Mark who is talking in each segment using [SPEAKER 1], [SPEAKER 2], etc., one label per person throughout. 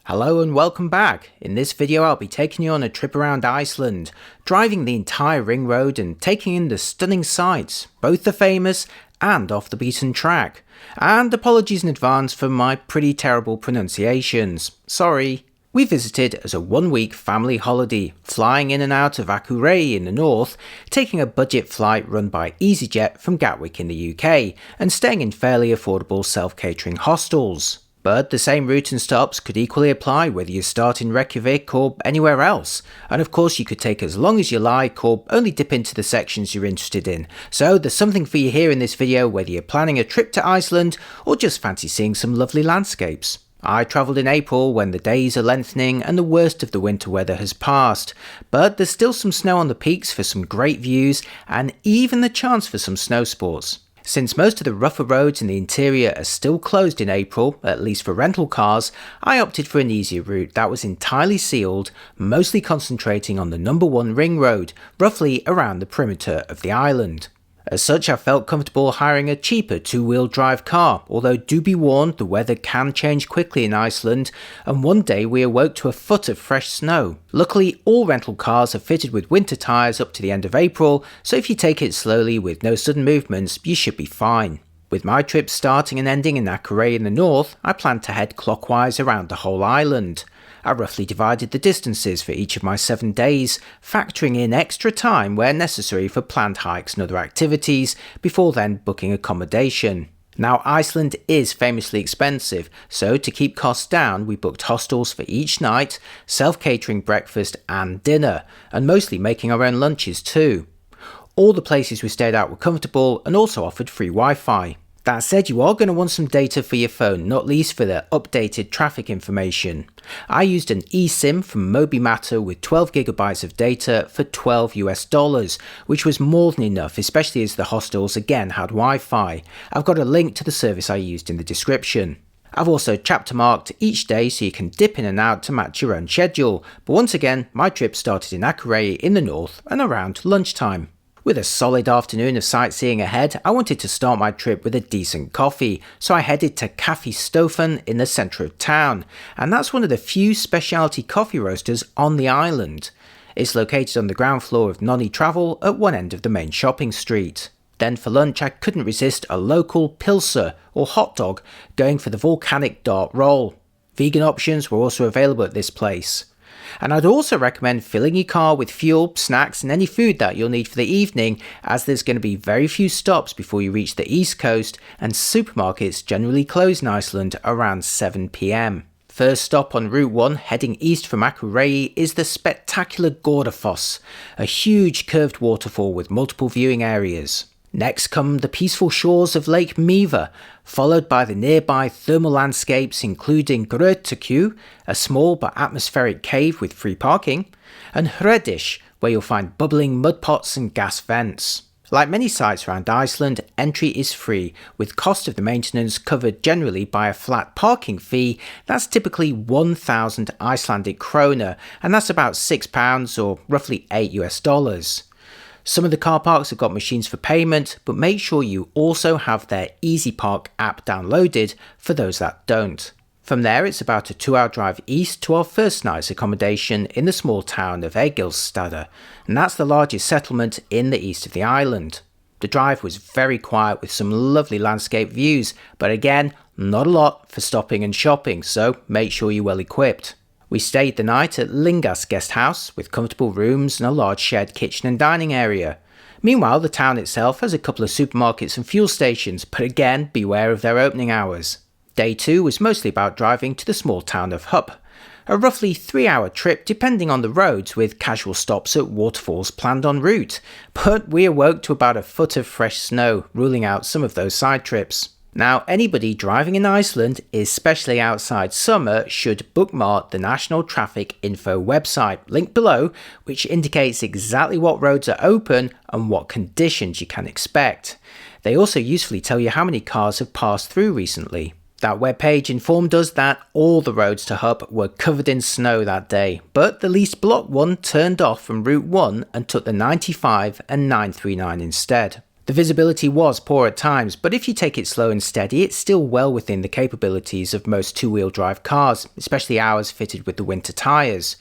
[SPEAKER 1] Hello and welcome back. In this video I'll be taking you on a trip around Iceland, driving the entire ring road and taking in the stunning sights, both the famous and off the beaten track. And apologies in advance for my pretty terrible pronunciations. Sorry. We visited as a 1-week family holiday, flying in and out of Akureyi in the north, taking a budget flight run by easyJet from Gatwick in the UK, and staying in fairly affordable self-catering hostels. But the same route and stops could equally apply whether you start in Reykjavic or anywhere else, and of course you could take as long as you like or only dip into the sections you're interested in. So there's something for you here in this video whether you're planning a trip to Iceland or just fancy seeing some lovely landscapes. I travelled in April when the days are lengthening and the worst of the winter weather has passed, but there's still some snow on the peaks for some great views and even the chance for some snow sports. Since most of the rougher roads in the interior are still closed in April, at least for rental cars, I opted for an easier route that was entirely sealed, mostly concentrating on the number 1 ring road, roughly around the perimeter of the island. As such, I felt comfortable hiring a cheaper 2-wheel drive car, although do be warned the weather can change quickly in Iceland, and one day we awoke to a foot of fresh snow. Luckily, all rental cars are fitted with winter tyres up to the end of April, so if you take it slowly with no sudden movements, you should be fine. With my trip starting and ending in Akureyi in the north, I planned to head clockwise around the whole island. I roughly divided the distances for each of my 7 days, factoring in extra time where necessary for planned hikes and other activities, before then booking accommodation. Now, Iceland is famously expensive, so to keep costs down we booked hostels for each night, self-catering breakfast and dinner, and mostly making our own lunches too. All the places we stayed at were comfortable and also offered free Wi-Fi. That said, you are going to want some data for your phone, not least for the updated traffic information. I used an eSIM from Myvatn with 12GB of data for $12, which was more than enough, especially as the hostels again had Wi-Fi. I've got a link to the service I used in the description. I've also chapter marked each day so you can dip in and out to match your own schedule, but once again my trip started in Akureyi in the north and around lunchtime. With a solid afternoon of sightseeing ahead, I wanted to start my trip with a decent coffee, so I headed to Kaffi Stofan in the centre of town, and that's one of the few specialty coffee roasters on the island. It's located on the ground floor of Nonni Travel at one end of the main shopping street. Then for lunch I couldn't resist a local pilser or hot dog, going for the volcanic dart roll. Vegan options were also available at this place. And I'd also recommend filling your car with fuel, snacks and any food that you'll need for the evening, as there's going to be very few stops before you reach the east coast and supermarkets generally close in Iceland around 7 PM. First stop on Route 1 heading east from Akureyi is the spectacular Gordafoss, a huge curved waterfall with multiple viewing areas. Next come the peaceful shores of Lake Myvatn, followed by the nearby thermal landscapes including Grundarfjörður, a small but atmospheric cave with free parking, and Hverir, where you'll find bubbling mud pots and gas vents. Like many sites around Iceland, entry is free, with cost of the maintenance covered generally by a flat parking fee that's typically 1,000 Icelandic kroner, and that's about £6 or roughly $8. Some of the car parks have got machines for payment, but make sure you also have their easyPark app downloaded for those that don't. From there it's about a 2-hour drive east to our first night's accommodation in the small town of Egilsstaðir, and that's the largest settlement in the east of the island. The drive was very quiet with some lovely landscape views, but again, not a lot for stopping and shopping, so make sure you're well equipped. We stayed the night at Lyngas Guesthouse with comfortable rooms and a large shared kitchen and dining area. Meanwhile, the town itself has a couple of supermarkets and fuel stations, but again, beware of their opening hours. Day 2 was mostly about driving to the small town of Hofn, a roughly 3-hour trip depending on the roads with casual stops at waterfalls planned en route, but we awoke to about a foot of fresh snow, ruling out some of those side trips. Now, anybody driving in Iceland, especially outside summer, should bookmark the National Traffic Info website, linked below, which indicates exactly what roads are open and what conditions you can expect. They also usefully tell you how many cars have passed through recently. That webpage informed us that all the roads to Hofn were covered in snow that day, but the least blocked one turned off from Route 1 and took the 95 and 939 instead. The visibility was poor at times, but if you take it slow and steady, it's still well within the capabilities of most two-wheel drive cars, especially ours fitted with the winter tyres.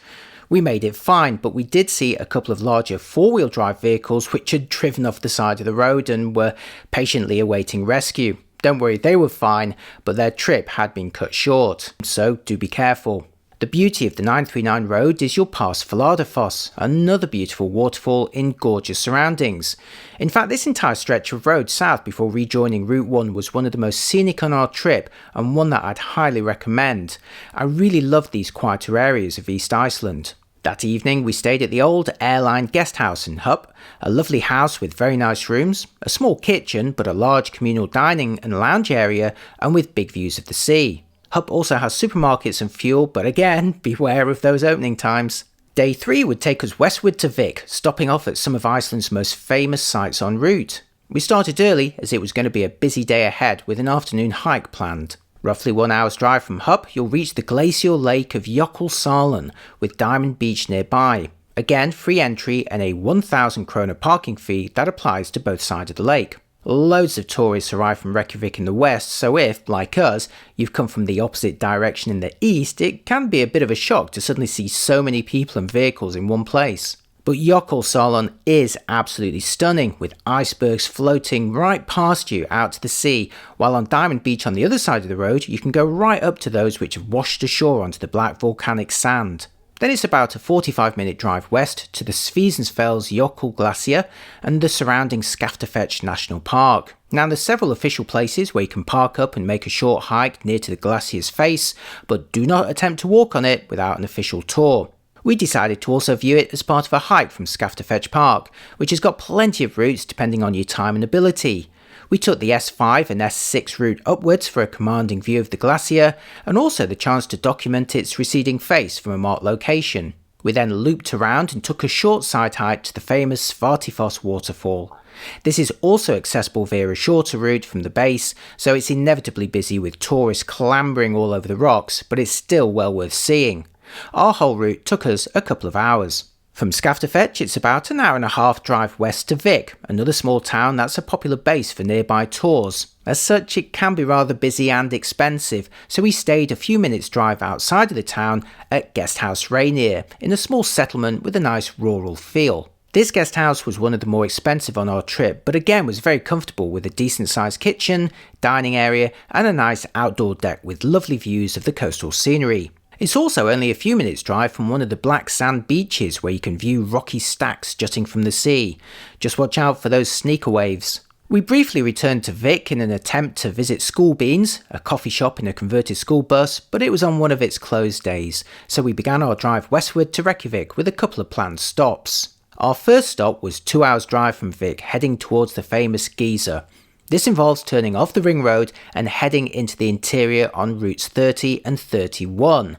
[SPEAKER 1] We made it fine, but we did see a couple of larger four-wheel drive vehicles which had driven off the side of the road and were patiently awaiting rescue. Don't worry, they were fine, but their trip had been cut short, so do be careful. The beauty of the 939 road is you'll pass Folaldafoss, another beautiful waterfall in gorgeous surroundings. In fact, this entire stretch of road south before rejoining Route 1 was one of the most scenic on our trip and one that I'd highly recommend. I really loved these quieter areas of East Iceland. That evening we stayed at the old Airline Guesthouse in Hofn, a lovely house with very nice rooms, a small kitchen but a large communal dining and lounge area and with big views of the sea. Hofn also has supermarkets and fuel, but again, beware of those opening times. Day 3 would take us westward to Vik, stopping off at some of Iceland's most famous sites en route. We started early as it was going to be a busy day ahead with an afternoon hike planned. Roughly 1 hour's drive from Hofn, you'll reach the glacial lake of Jokulsarlon with Diamond Beach nearby. Again, free entry and a 1,000 krona parking fee that applies to both sides of the lake. Loads of tourists arrive from Reykjavic in the west, so if, like us, you've come from the opposite direction in the east, it can be a bit of a shock to suddenly see so many people and vehicles in one place. But Jokulsarlon is absolutely stunning, with icebergs floating right past you out to the sea, while on Diamond Beach on the other side of the road, you can go right up to those which have washed ashore onto the black volcanic sand. Then it's about a 45-minute drive west to the Svíðsfell's Glacier and the surrounding Skaftafell National Park. Now there's several official places where you can park up and make a short hike near to the glacier's face, but do not attempt to walk on it without an official tour. We decided to also view it as part of a hike from Skaftafell Park, which has got plenty of routes depending on your time and ability. We took the S5 and S6 route upwards for a commanding view of the glacier and also the chance to document its receding face from a marked location. We then looped around and took a short side hike to the famous Svartifoss waterfall. This is also accessible via a shorter route from the base, so it's inevitably busy with tourists clambering all over the rocks, but it's still well worth seeing. Our whole route took us a couple of hours. From Skaftafell, it's about an hour and a half drive west to Vik, another small town that's a popular base for nearby tours. As such, it can be rather busy and expensive, so we stayed a few minutes drive outside of the town at Guesthouse Reynir, in a small settlement with a nice rural feel. This guest house was one of the more expensive on our trip, but again was very comfortable with a decent sized kitchen, dining area and a nice outdoor deck with lovely views of the coastal scenery. It's also only a few minutes drive from one of the black sand beaches where you can view rocky stacks jutting from the sea. Just watch out for those sneaker waves. We briefly returned to Vik in an attempt to visit School Beans, a coffee shop in a converted school bus, but it was on one of its closed days, so we began our drive westward to Reykjavic with a couple of planned stops. Our first stop was 2 hours drive from Vik, heading towards the famous Geysir. This involves turning off the ring road and heading into the interior on routes 30 and 31.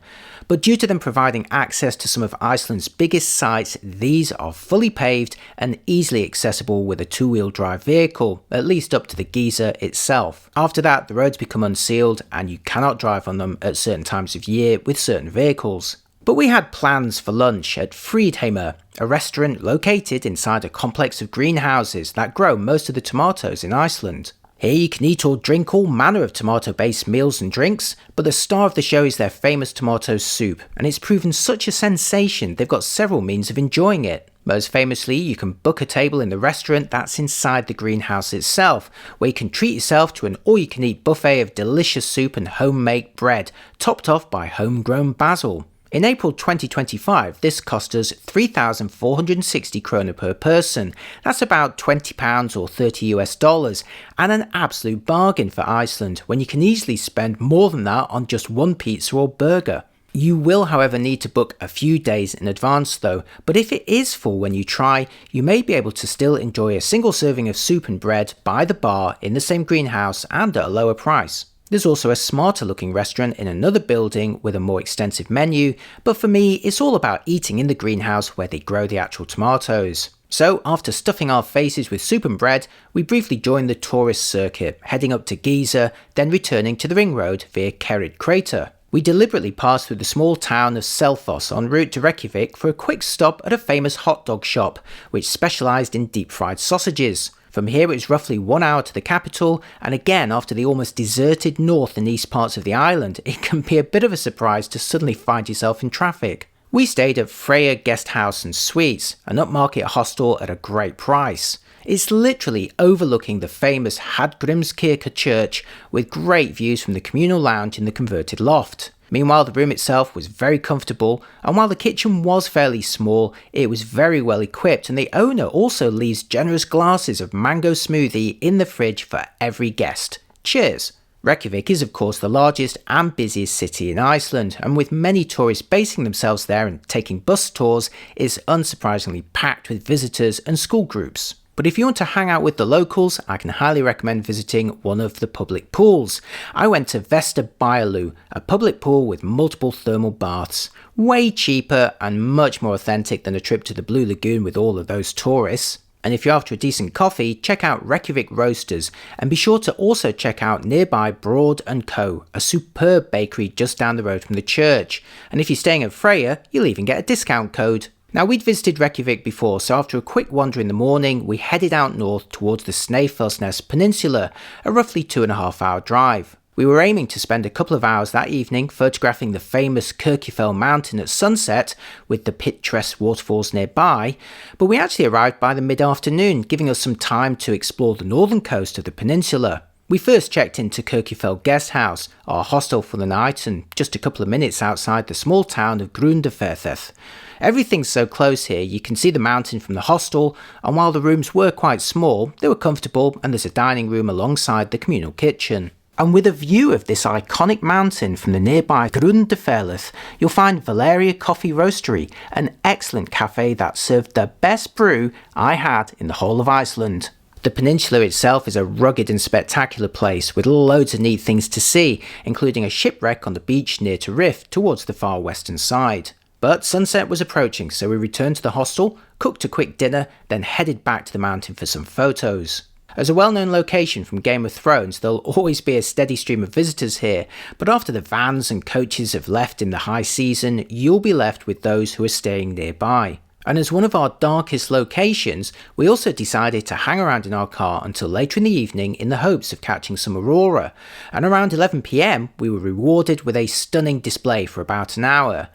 [SPEAKER 1] But due to them providing access to some of Iceland's biggest sites, these are fully paved and easily accessible with a two-wheel drive vehicle, at least up to the Geysir itself. After that, the roads become unsealed and you cannot drive on them at certain times of year with certain vehicles. But we had plans for lunch at Fridheimar, a restaurant located inside a complex of greenhouses that grow most of the tomatoes in Iceland. Here you can eat or drink all manner of tomato-based meals and drinks, but the star of the show is their famous tomato soup, and it's proven such a sensation they've got several means of enjoying it. Most famously, you can book a table in the restaurant that's inside the greenhouse itself, where you can treat yourself to an all-you-can-eat buffet of delicious soup and homemade bread, topped off by homegrown basil. In April 2025, this cost us 3,460 krona per person. That's about £20 or $30 and an absolute bargain for Iceland when you can easily spend more than that on just one pizza or burger. You will, however, need to book a few days in advance though, but if it is full when you try, you may be able to still enjoy a single serving of soup and bread by the bar in the same greenhouse and at a lower price. There's also a smarter looking restaurant in another building with a more extensive menu, but for me it's all about eating in the greenhouse where they grow the actual tomatoes. So after stuffing our faces with soup and bread, we briefly joined the tourist circuit, heading up to Geysir, then returning to the ring road via Keri crater. We deliberately passed through the small town of Selfoss en route to Reykjavic for a quick stop at a famous hot dog shop, which specialised in deep fried sausages. From here it was roughly 1 hour to the capital, and again after the almost deserted north and east parts of the island, it can be a bit of a surprise to suddenly find yourself in traffic. We stayed at Freyja Guesthouse and Suites, an upmarket hostel at a great price. It's literally overlooking the famous Hallgrímskirkja church with great views from the communal lounge in the converted loft. Meanwhile, the room itself was very comfortable, and while the kitchen was fairly small, it was very well equipped, and the owner also leaves generous glasses of mango smoothie in the fridge for every guest. Cheers! Reykjavic is of course the largest and busiest city in Iceland, and with many tourists basing themselves there and taking bus tours, is unsurprisingly packed with visitors and school groups. But if you want to hang out with the locals, I can highly recommend visiting one of the public pools. I went to Vesturbæjarlaug, a public pool with multiple thermal baths. Way cheaper and much more authentic than a trip to the Blue Lagoon with all of those tourists. And if you're after a decent coffee, check out Reykjavic Roasters, and be sure to also check out nearby Broad & Co., a superb bakery just down the road from the church. And if you're staying at Freyja, you'll even get a discount code. Now, we'd visited Reykjavic before, so after a quick wander in the morning, we headed out north towards the Snæfellsnes Peninsula, a roughly 2.5 hour drive. We were aiming to spend a couple of hours that evening photographing the famous Kirkjufell mountain at sunset with the picturesque waterfalls nearby, but we actually arrived by the mid-afternoon, giving us some time to explore the northern coast of the peninsula. We first checked into Kirkjufell Guesthouse, our hostel for the night, and just a couple of minutes outside the small town of Grundarfjörður. Everything's so close here, you can see the mountain from the hostel, and while the rooms were quite small, they were comfortable, and there's a dining room alongside the communal kitchen. And with a view of this iconic mountain from the nearby Grundarfjörður, you'll find Valeria Coffee Roastery, an excellent cafe that served the best brew I had in the whole of Iceland. The peninsula itself is a rugged and spectacular place with loads of neat things to see, including a shipwreck on the beach near to Riff towards the far western side. But sunset was approaching, so we returned to the hostel, cooked a quick dinner, then headed back to the mountain for some photos. As a well-known location from Game of Thrones, there'll always be a steady stream of visitors here, but after the vans and coaches have left in the high season, you'll be left with those who are staying nearby. And as one of our darkest locations, we also decided to hang around in our car until later in the evening in the hopes of catching some aurora, and around 11 PM we were rewarded with a stunning display for about an hour.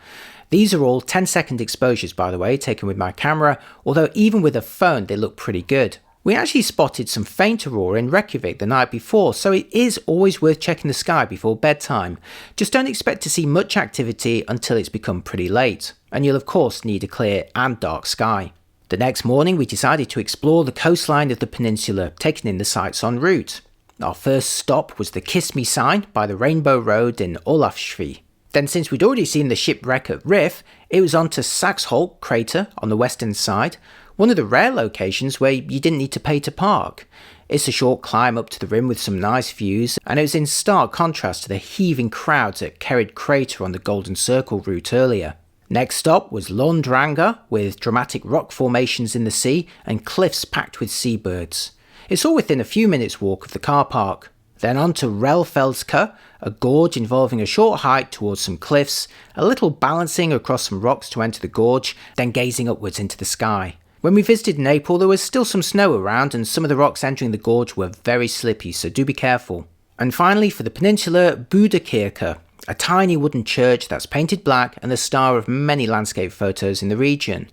[SPEAKER 1] These are all 10-second exposures, by the way, taken with my camera, although even with a phone they look pretty good. We actually spotted some faint aurora in Reykjavic the night before, so it is always worth checking the sky before bedtime. Just don't expect to see much activity until it's become pretty late, and you'll of course need a clear and dark sky. The next morning we decided to explore the coastline of the peninsula, taking in the sights en route. Our first stop was the Kiss Me sign by the Rainbow Road in Ólafsvík. Then, since we'd already seen the shipwreck at Riff, it was on to Saxholt crater on the western side, one of the rare locations where you didn't need to pay to park. It's a short climb up to the rim with some nice views, and it was in stark contrast to the heaving crowds at Keri crater on the Golden Circle route earlier. Next stop was Lóndranga, with dramatic rock formations in the sea and cliffs packed with seabirds. It's all within a few minutes walk of the car park. Then on to Relfellska, a gorge involving a short hike towards some cliffs, a little balancing across some rocks to enter the gorge, then gazing upwards into the sky. When we visited in April, there was still some snow around, and some of the rocks entering the gorge were very slippy, so do be careful. And finally, for the peninsula, Budakirkja, a tiny wooden church that's painted black and the star of many landscape photos in the region.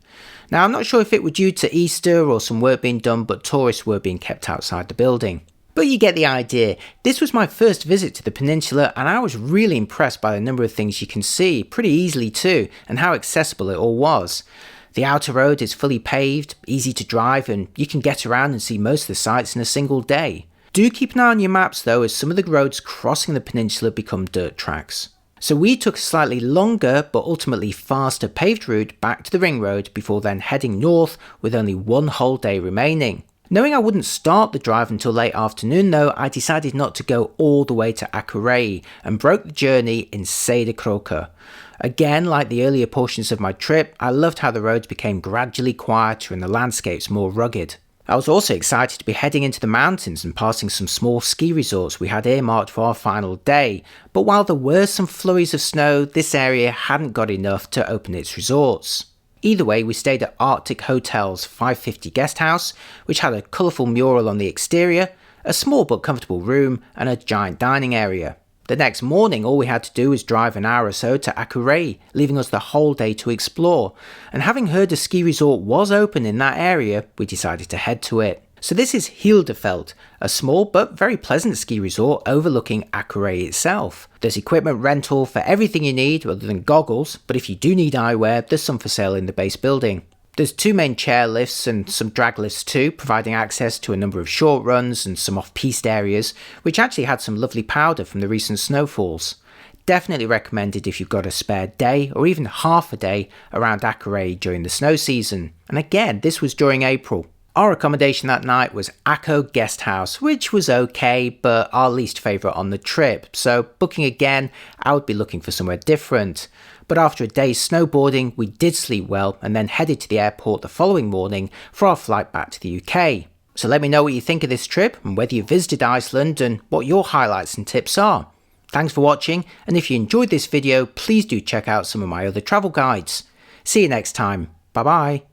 [SPEAKER 1] Now, I'm not sure if it were due to Easter or some work being done, but tourists were being kept outside the building. But you get the idea. This was my first visit to the peninsula, and I was really impressed by the number of things you can see, pretty easily too, and how accessible it all was. The outer road is fully paved, easy to drive, and you can get around and see most of the sights in a single day. Do keep an eye on your maps though, as some of the roads crossing the peninsula become dirt tracks. So we took a slightly longer but ultimately faster paved route back to the ring road before then heading north with only one whole day remaining. Knowing I wouldn't start the drive until late afternoon though, I decided not to go all the way to Akureyi and broke the journey in Sauðárkrókur. Again, like the earlier portions of my trip, I loved how the roads became gradually quieter and the landscapes more rugged. I was also excited to be heading into the mountains and passing some small ski resorts we had earmarked for our final day, but while there were some flurries of snow, this area hadn't got enough to open its resorts. Either way, we stayed at Arctic Hotel's 550 Guesthouse, which had a colourful mural on the exterior, a small but comfortable room, and a giant dining area. The next morning, all we had to do was drive an hour or so to Akureyi, leaving us the whole day to explore, and having heard a ski resort was open in that area, we decided to head to it. So this is Hlíðarfjall, a small but very pleasant ski resort overlooking Akureyi itself. There's equipment rental for everything you need other than goggles, but if you do need eyewear, there's some for sale in the base building. There's 2 main chair lifts and some drag lifts too, providing access to a number of short runs and some off-piste areas, which actually had some lovely powder from the recent snowfalls. Definitely recommended if you've got a spare day or even half a day around Akureyi during the snow season. And again, this was during April. Our accommodation that night was Akko Guesthouse, which was okay, but our least favourite on the trip, so booking again, I would be looking for somewhere different. But after a day's snowboarding, we did sleep well and then headed to the airport the following morning for our flight back to the UK. So let me know what you think of this trip and whether you visited Iceland and what your highlights and tips are. Thanks for watching, and if you enjoyed this video, please do check out some of my other travel guides. See you next time. Bye bye.